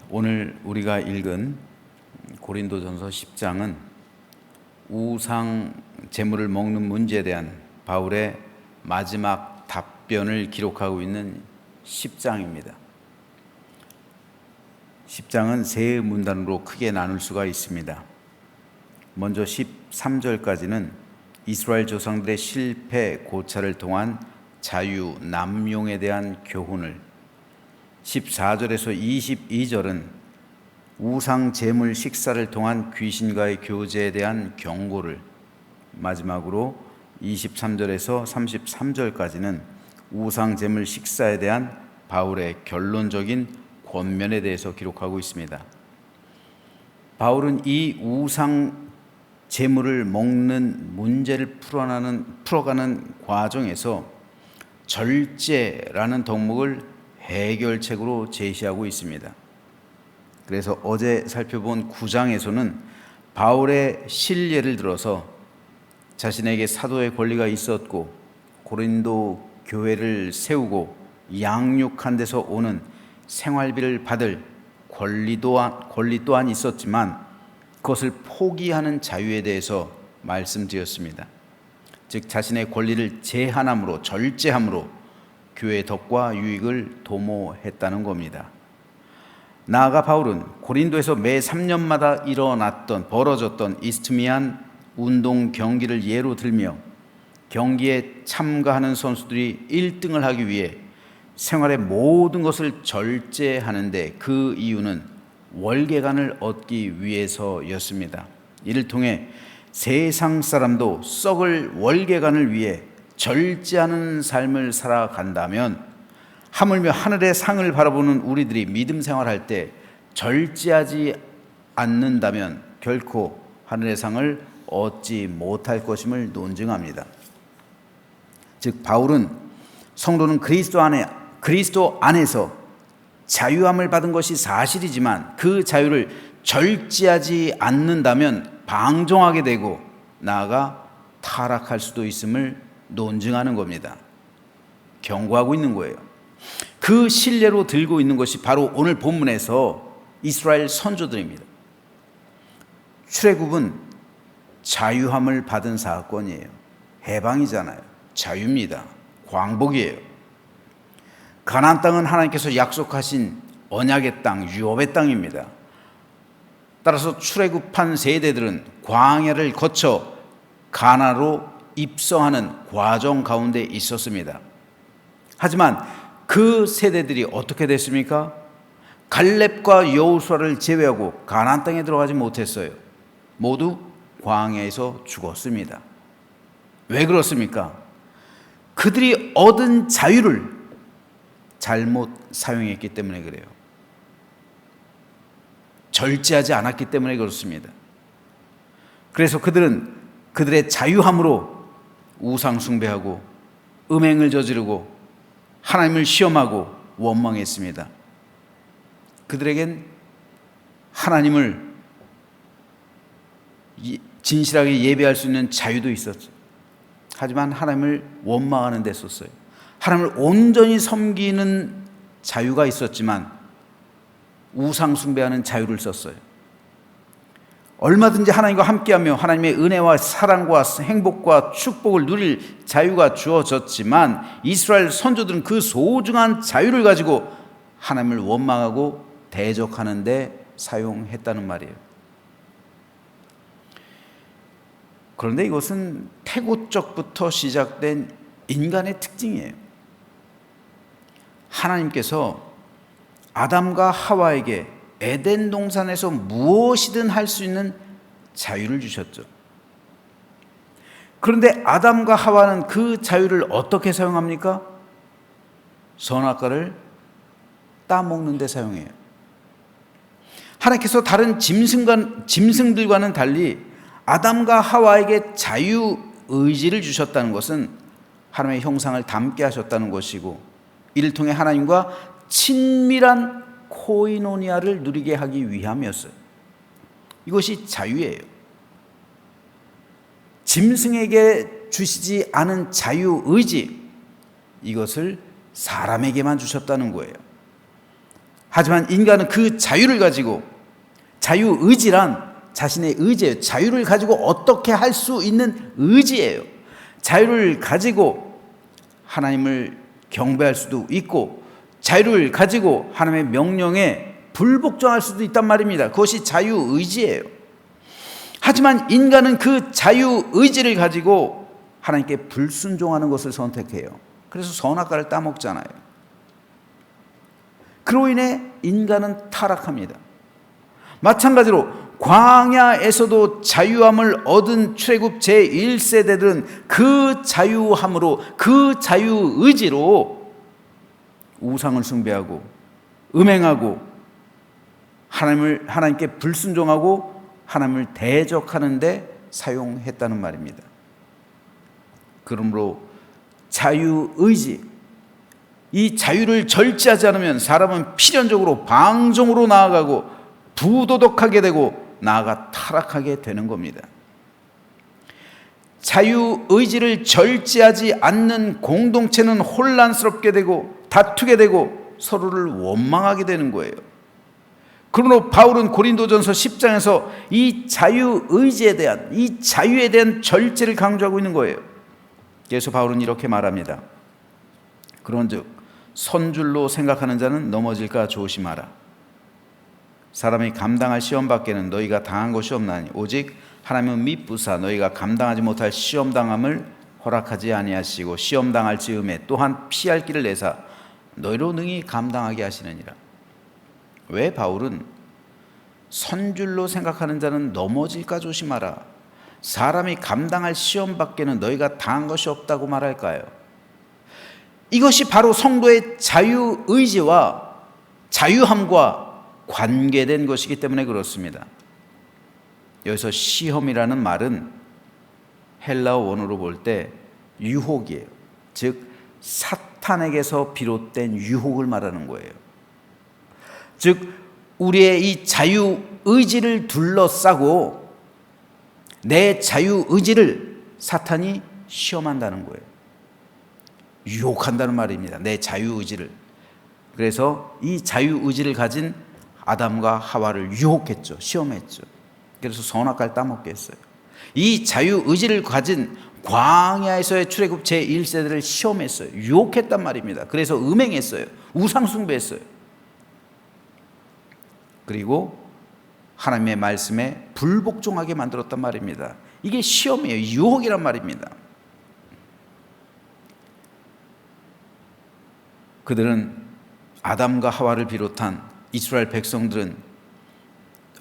오늘 우리가 읽은 고린도전서 10장은 우상 제물을 먹는 문제에 대한 바울의 마지막 답변을 기록하고 있는 10장입니다. 10장은 세 문단으로 크게 나눌 수가 있습니다. 먼저 13절까지는 이스라엘 조상들의 실패 고찰을 통한 자유 남용에 대한 교훈을, 14절에서 22절은 우상 제물 식사를 통한 귀신과의 교제에 대한 경고를, 마지막으로 23절에서 33절까지는 우상 제물 식사에 대한 바울의 결론적인 권면에 대해서 기록하고 있습니다. 바울은 이 우상 제물을 먹는 문제를 풀어가는 과정에서 절제라는 덕목을 해결책으로 제시하고 있습니다. 그래서 어제 살펴본 9장에서는 바울의 실례를 들어서 자신에게 사도의 권리가 있었고 고린도 교회를 세우고 양육한 데서 오는 생활비를 받을 권리 또한 있었지만 그것을 포기하는 자유에 대해서 말씀드렸습니다. 즉 자신의 권리를 제한함으로, 절제함으로 교회의 덕과 유익을 도모했다는 겁니다. 나아가 바울은 고린도에서 매 3년마다 벌어졌던 이스트미안 운동 경기를 예로 들며 경기에 참가하는 선수들이 1등을 하기 위해 생활의 모든 것을 절제하는데 그 이유는 월계관을 얻기 위해서였습니다. 이를 통해 세상 사람도 썩을 월계관을 위해 절제하는 삶을 살아간다면, 하물며 하늘의 상을 바라보는 우리들이 믿음 생활할 때 절제하지 않는다면 결코 하늘의 상을 얻지 못할 것임을 논증합니다. 즉 바울은 성도는 그리스도 안에서 자유함을 받은 것이 사실이지만 그 자유를 절제하지 않는다면 방종하게 되고 나아가 타락할 수도 있음을 논증하는 겁니다. 경고하고 있는 거예요. 그 신뢰로 들고 있는 것이 바로 오늘 본문에서 이스라엘 선조들입니다. 출애굽은 자유함을 받은 사건이에요. 해방이잖아요. 자유입니다. 광복이에요. 가나안 땅은 하나님께서 약속하신 언약의 땅, 유업의 땅입니다. 따라서 출애굽한 세대들은 광야를 거쳐 가나안으로 입성하는 과정 가운데 있었습니다. 하지만 그 세대들이 어떻게 됐습니까? 갈렙과 여호수아를 제외하고 가나안 땅에 들어가지 못했어요. 모두 광야에서 죽었습니다. 왜 그렇습니까? 그들이 얻은 자유를 잘못 사용했기 때문에 그래요. 절제하지 않았기 때문에 그렇습니다. 그래서 그들은 그들의 자유함으로 우상 숭배하고 음행을 저지르고 하나님을 시험하고 원망했습니다. 그들에겐 하나님을 진실하게 예배할 수 있는 자유도 있었죠. 하지만 하나님을 원망하는 데 썼어요. 하나님을 온전히 섬기는 자유가 있었지만 우상 숭배하는 자유를 썼어요. 얼마든지 하나님과 함께하며 하나님의 은혜와 사랑과 행복과 축복을 누릴 자유가 주어졌지만 이스라엘 선조들은 그 소중한 자유를 가지고 하나님을 원망하고 대적하는 데 사용했다는 말이에요. 그런데 이것은 태고적부터 시작된 인간의 특징이에요. 하나님께서 아담과 하와에게 에덴 동산에서 무엇이든 할 수 있는 자유를 주셨죠. 그런데 아담과 하와는 그 자유를 어떻게 사용합니까? 선악과를 따먹는 데 사용해요. 하나님께서 다른 짐승들과는 달리 아담과 하와에게 자유의지를 주셨다는 것은 하나님의 형상을 닮게 하셨다는 것이고, 이를 통해 하나님과 친밀한 코이노니아를 누리게 하기 위함이었어요. 이것이 자유예요. 짐승에게 주시지 않은 자유의지, 이것을 사람에게만 주셨다는 거예요. 하지만 인간은 그 자유를 가지고, 자유의지란 자신의 의지예요. 자유를 가지고 어떻게 할 수 있는 의지예요. 자유를 가지고 하나님을 경배할 수도 있고, 자유를 가지고 하나님의 명령에 불복종할 수도 있단 말입니다. 그것이 자유의지예요. 하지만 인간은 그 자유의지를 가지고 하나님께 불순종하는 것을 선택해요. 그래서 선악과를 따먹잖아요. 그로 인해 인간은 타락합니다. 마찬가지로 광야에서도 자유함을 얻은 출애굽 제1세대들은 그 자유함으로, 그 자유의지로 우상을 숭배하고 음행하고 하나님께 불순종하고 하나님을 대적하는 데 사용했다는 말입니다. 그러므로 자유의지, 이 자유를 절제하지 않으면 사람은 필연적으로 방종으로 나아가고 부도덕하게 되고 나아가 타락하게 되는 겁니다. 자유의지를 절제하지 않는 공동체는 혼란스럽게 되고 다투게 되고 서로를 원망하게 되는 거예요. 그러므로 바울은 고린도전서 10장에서 이 자유의지에 대한, 이 자유에 대한 절제를 강조하고 있는 거예요. 그래서 바울은 이렇게 말합니다. 그런즉 선줄로 생각하는 자는 넘어질까 조심하라. 사람이 감당할 시험 밖에는 너희가 당한 것이 없나니 오직 하나님은 미쁘사 너희가 감당하지 못할 시험 당함을 허락하지 아니하시고 시험 당할 즈음에 또한 피할 길을 내사 너희로 능히 감당하게 하시느니라. 왜 바울은 선줄로 생각하는 자는 넘어질까 조심하라, 사람이 감당할 시험 밖에는 너희가 당한 것이 없다고 말할까요? 이것이 바로 성도의 자유의지와 자유함과 관계된 것이기 때문에 그렇습니다. 여기서 시험이라는 말은 헬라어 원어로 볼 때 유혹이에요. 즉 사탄에게서 비롯된 유혹을 말하는 거예요. 즉 우리의 이 자유의지를 둘러싸고 내 자유의지를 사탄이 시험한다는 거예요. 유혹한다는 말입니다. 내 자유의지를. 그래서 이 자유의지를 가진 아담과 하와를 유혹했죠. 시험했죠. 그래서 선악과를 따먹게 했어요. 이 자유의지를 가진 광야에서의 출애굽 제1세대를 시험했어요. 유혹했단 말입니다. 그래서 음행했어요. 우상숭배했어요. 그리고 하나님의 말씀에 불복종하게 만들었단 말입니다. 이게 시험이에요. 유혹이란 말입니다. 그들은, 아담과 하와를 비롯한 이스라엘 백성들은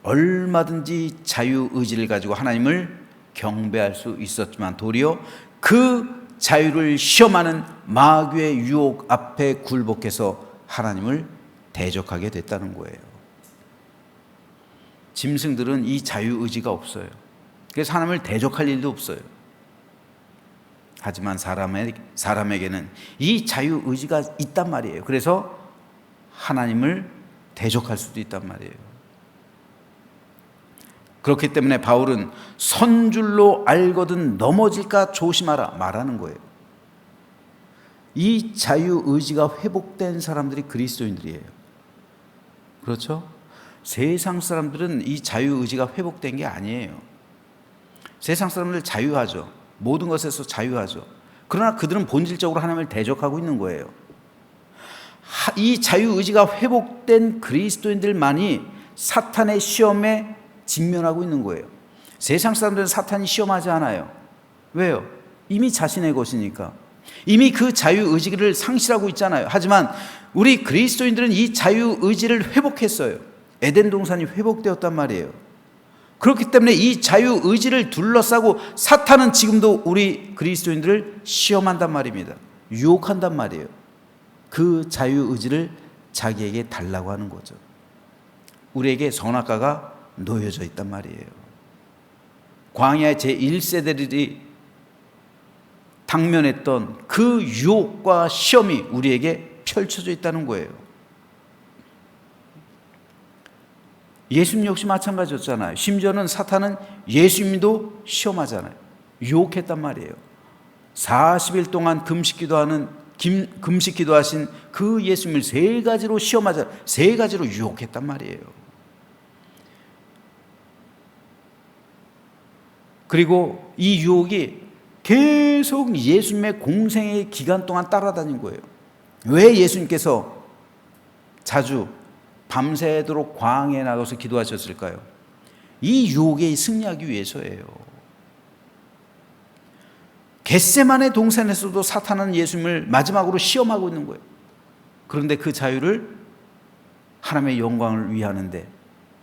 얼마든지 자유의지를 가지고 하나님을 경배할 수 있었지만 도리어 그 자유를 시험하는 마귀의 유혹 앞에 굴복해서 하나님을 대적하게 됐다는 거예요. 짐승들은 이 자유의지가 없어요. 그래서 하나님을 대적할 일도 없어요. 하지만 사람에게는 이 자유의지가 있단 말이에요. 그래서 하나님을 대적할 수도 있단 말이에요. 그렇기 때문에 바울은 선줄로 알거든 넘어질까 조심하라 말하는 거예요. 이 자유의지가 회복된 사람들이 그리스도인들이에요. 그렇죠? 세상 사람들은 이 자유의지가 회복된 게 아니에요. 세상 사람들 자유하죠. 모든 것에서 자유하죠. 그러나 그들은 본질적으로 하나님을 대적하고 있는 거예요. 이 자유의지가 회복된 그리스도인들만이 사탄의 시험에 직면하고 있는 거예요. 세상 사람들은 사탄이 시험하지 않아요. 왜요? 이미 자신의 것이니까. 이미 그 자유의지를 상실하고 있잖아요. 하지만 우리 그리스도인들은 이 자유의지를 회복했어요. 에덴 동산이 회복되었단 말이에요. 그렇기 때문에 이 자유의지를 둘러싸고 사탄은 지금도 우리 그리스도인들을 시험한단 말입니다. 유혹한단 말이에요. 그 자유의지를 자기에게 달라고 하는 거죠. 우리에게 선악과가 놓여져 있단 말이에요. 광야의 제1세대들이 당면했던 그 유혹과 시험이 우리에게 펼쳐져 있다는 거예요. 예수님 역시 마찬가지였잖아요. 심지어는 사탄은 예수님도 시험하잖아요. 유혹했단 말이에요. 40일 동안 금식 기도하는 금식 기도하신 그 예수님을 세 가지로 시험하자, 세 가지로 유혹했단 말이에요. 그리고 이 유혹이 계속 예수님의 공생의 기간 동안 따라다닌 거예요. 왜 예수님께서 자주 밤새도록 광야에 나가서 기도하셨을까요? 이 유혹에 승리하기 위해서예요. 겟세마네 동산에서도 사탄은 예수님을 마지막으로 시험하고 있는 거예요. 그런데 그 자유를 하나님의 영광을 위하는데,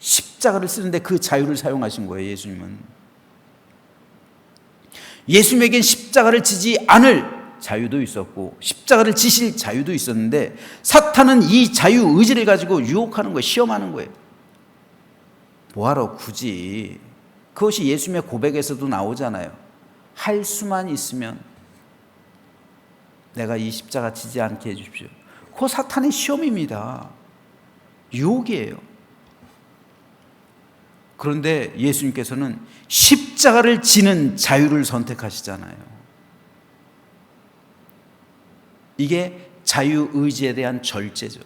십자가를 쓰는데 그 자유를 사용하신 거예요. 예수님은 예수님에겐 십자가를 지지 않을 자유도 있었고 십자가를 지실 자유도 있었는데, 사탄은 이 자유 의지를 가지고 유혹하는 거예요. 시험하는 거예요. 뭐하러 굳이. 그것이 예수님의 고백에서도 나오잖아요. 할 수만 있으면 내가 이 십자가 지지 않게 해주십시오. 그거 사탄의 시험입니다. 유혹이에요. 그런데 예수님께서는 십자가를 지는 자유를 선택하시잖아요. 이게 자유의지에 대한 절제죠.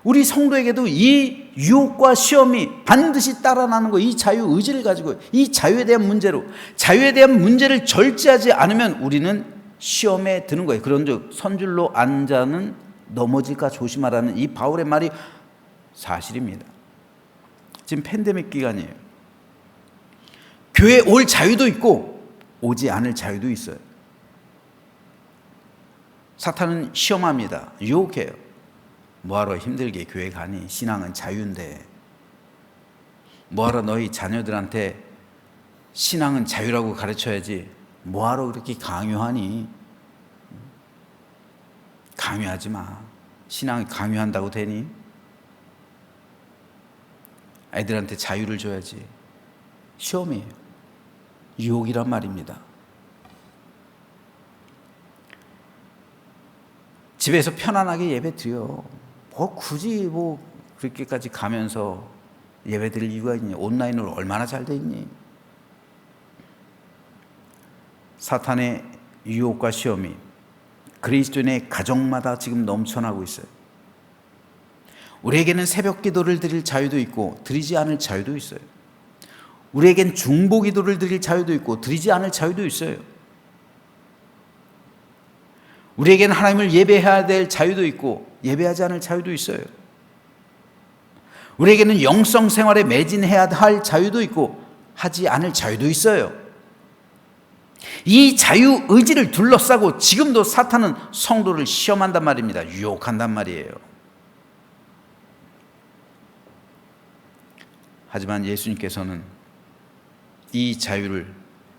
우리 성도에게도 이 유혹과 시험이 반드시 따라나는 거, 이 자유의지를 가지고 이 자유에 대한 문제를 절제하지 않으면 우리는 시험에 드는 거예요. 그런즉 선줄로 앉아는 넘어질까 조심하라는 이 바울의 말이 사실입니다. 지금 팬데믹 기간이에요. 교회에 올 자유도 있고 오지 않을 자유도 있어요. 사탄은 시험합니다. 유혹해요. 뭐하러 힘들게 교회 가니? 신앙은 자유인데. 뭐하러 너희 자녀들한테 신앙은 자유라고 가르쳐야지 뭐하러 그렇게 강요하니? 강요하지 마. 신앙이 강요한다고 되니? 애들한테 자유를 줘야지. 시험이에요. 유혹이란 말입니다. 집에서 편안하게 예배 드려. 굳이 그렇게까지 가면서 예배 드릴 이유가 있니? 온라인으로 얼마나 잘 돼 있니? 사탄의 유혹과 시험이 그리스도인의 가정마다 지금 넘쳐나고 있어요. 우리에게는 새벽 기도를 드릴 자유도 있고 드리지 않을 자유도 있어요. 우리에겐 중보 기도를 드릴 자유도 있고 드리지 않을 자유도 있어요. 우리에게는 하나님을 예배해야 될 자유도 있고 예배하지 않을 자유도 있어요. 우리에게는 영성 생활에 매진해야 할 자유도 있고 하지 않을 자유도 있어요. 이 자유 의지를 둘러싸고 지금도 사탄은 성도를 시험한단 말입니다. 유혹한단 말이에요. 하지만 예수님께서는 이 자유를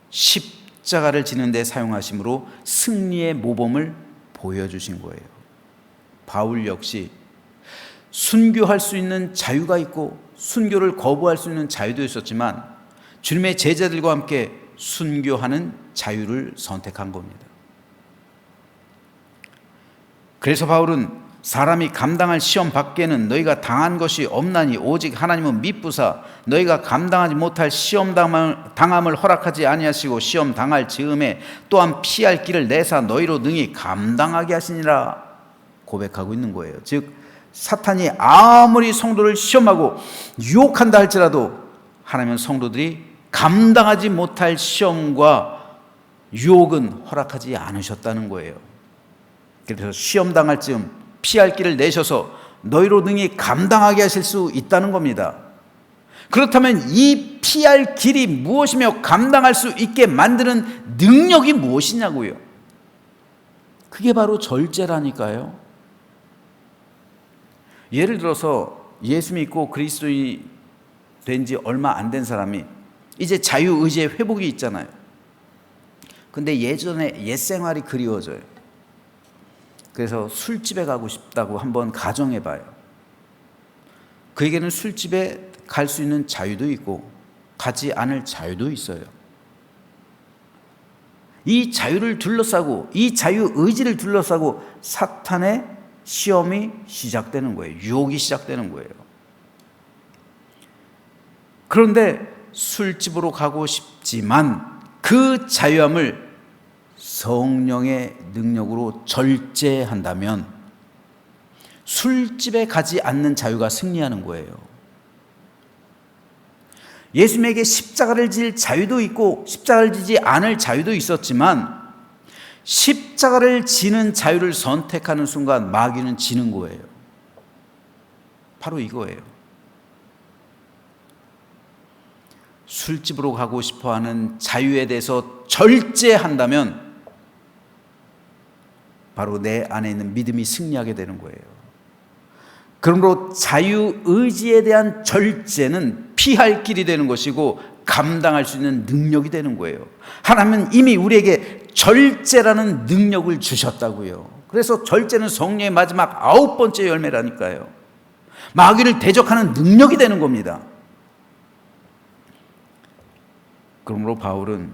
십자가를 지는 데 사용하심으로 승리의 모범을 보여주신 거예요. 바울 역시 순교할 수 있는 자유가 있고 순교를 거부할 수 있는 자유도 있었지만 주님의 제자들과 함께 순교하는 자유를 선택한 겁니다. 그래서 바울은 사람이 감당할 시험 밖에는 너희가 당한 것이 없나니 오직 하나님은 미쁘사 너희가 감당하지 못할 시험 당함을 허락하지 아니하시고 시험 당할 즈음에 또한 피할 길을 내사 너희로 능히 감당하게 하시니라 고백하고 있는 거예요. 즉 사탄이 아무리 성도를 시험하고 유혹한다 할지라도 하나님은 성도들이 감당하지 못할 시험과 유혹은 허락하지 않으셨다는 거예요. 그래서 시험 당할 즈음 피할 길을 내셔서 너희로 능히 감당하게 하실 수 있다는 겁니다. 그렇다면 이 피할 길이 무엇이며 감당할 수 있게 만드는 능력이 무엇이냐고요. 그게 바로 절제라니까요. 예를 들어서 예수 믿고 그리스도인이 된 지 얼마 안 된 사람이 이제 자유의지의 회복이 있잖아요. 근데 예전에 옛 생활이 그리워져요. 그래서 술집에 가고 싶다고 한번 가정해 봐요. 그에게는 술집에 갈 수 있는 자유도 있고 가지 않을 자유도 있어요. 이 자유를 둘러싸고 이 자유의지를 둘러싸고 사탄의 시험이 시작되는 거예요. 유혹이 시작되는 거예요. 그런데 술집으로 가고 싶지만 그 자유함을 성령의 능력으로 절제한다면 술집에 가지 않는 자유가 승리하는 거예요. 예수님에게 십자가를 질 자유도 있고 십자가를 지지 않을 자유도 있었지만 십자가를 지는 자유를 선택하는 순간 마귀는 지는 거예요. 바로 이거예요. 술집으로 가고 싶어하는 자유에 대해서 절제한다면 바로 내 안에 있는 믿음이 승리하게 되는 거예요. 그러므로 자유의지에 대한 절제는 피할 길이 되는 것이고 감당할 수 있는 능력이 되는 거예요. 하나님은 이미 우리에게 절제라는 능력을 주셨다고요. 그래서 절제는 성령의 마지막 9번째 열매라니까요. 마귀를 대적하는 능력이 되는 겁니다. 그러므로 바울은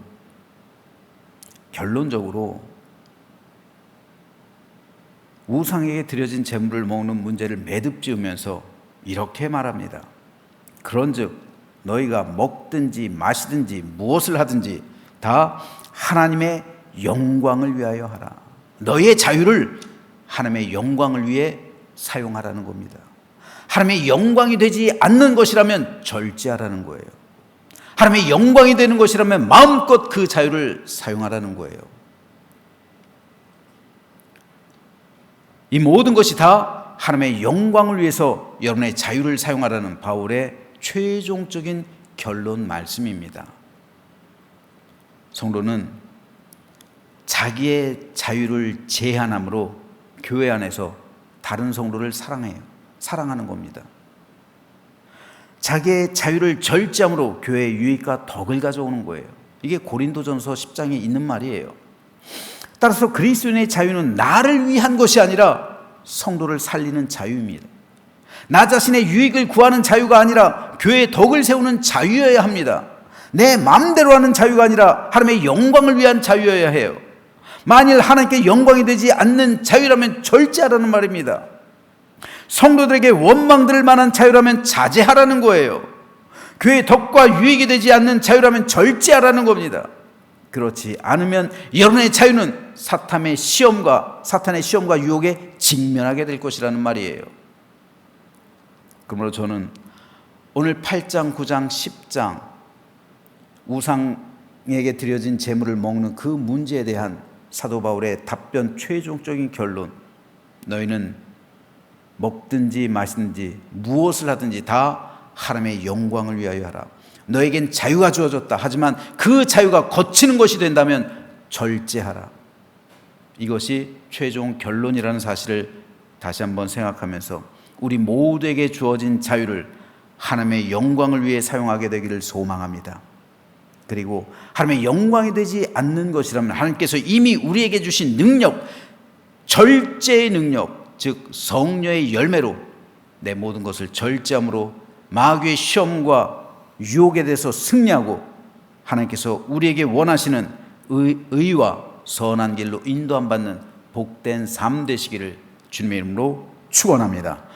결론적으로 우상에게 드려진 제물을 먹는 문제를 매듭 지으면서 이렇게 말합니다. 그런즉 너희가 먹든지 마시든지 무엇을 하든지 다 하나님의 영광을 위하여 하라. 너희의 자유를 하나님의 영광을 위해 사용하라는 겁니다. 하나님의 영광이 되지 않는 것이라면 절제하라는 거예요. 하나님의 영광이 되는 것이라면 마음껏 그 자유를 사용하라는 거예요. 이 모든 것이 다 하나님의 영광을 위해서 여러분의 자유를 사용하라는 바울의 최종적인 결론 말씀입니다. 성도는 자기의 자유를 제한함으로 교회 안에서 다른 성도를 사랑하는 겁니다. 자기의 자유를 절제함으로 교회의 유익과 덕을 가져오는 거예요. 이게 고린도전서 10장에 있는 말이에요. 따라서 그리스도인의 자유는 나를 위한 것이 아니라 성도를 살리는 자유입니다. 나 자신의 유익을 구하는 자유가 아니라 교회의 덕을 세우는 자유여야 합니다. 내 마음대로 하는 자유가 아니라 하나님의 영광을 위한 자유여야 해요. 만일 하나님께 영광이 되지 않는 자유라면 절제하라는 말입니다. 성도들에게 원망될 만한 자유라면 자제하라는 거예요. 교회의 덕과 유익이 되지 않는 자유라면 절제하라는 겁니다. 그렇지 않으면 여러분의 자유는 사탄의 시험과 유혹에 직면하게 될 것이라는 말이에요. 그러므로 저는 오늘 8장, 9장, 10장 우상에게 드려진 제물을 먹는 그 문제에 대한 사도 바울의 답변 최종적인 결론, 너희는 먹든지 마시든지 무엇을 하든지 다 하나님의 영광을 위하여 하라. 너에겐 자유가 주어졌다. 하지만 그 자유가 거치는 것이 된다면 절제하라. 이것이 최종 결론이라는 사실을 다시 한번 생각하면서 우리 모두에게 주어진 자유를 하나님의 영광을 위해 사용하게 되기를 소망합니다. 그리고 하나님의 영광이 되지 않는 것이라면 하나님께서 이미 우리에게 주신 능력, 절제의 능력, 즉 성령의 열매로 내 모든 것을 절제함으로 마귀의 시험과 유혹에 대해서 승리하고 하나님께서 우리에게 원하시는 의와 선한 길로 인도함 받는 복된 삶 되시기를 주님의 이름으로 축원합니다.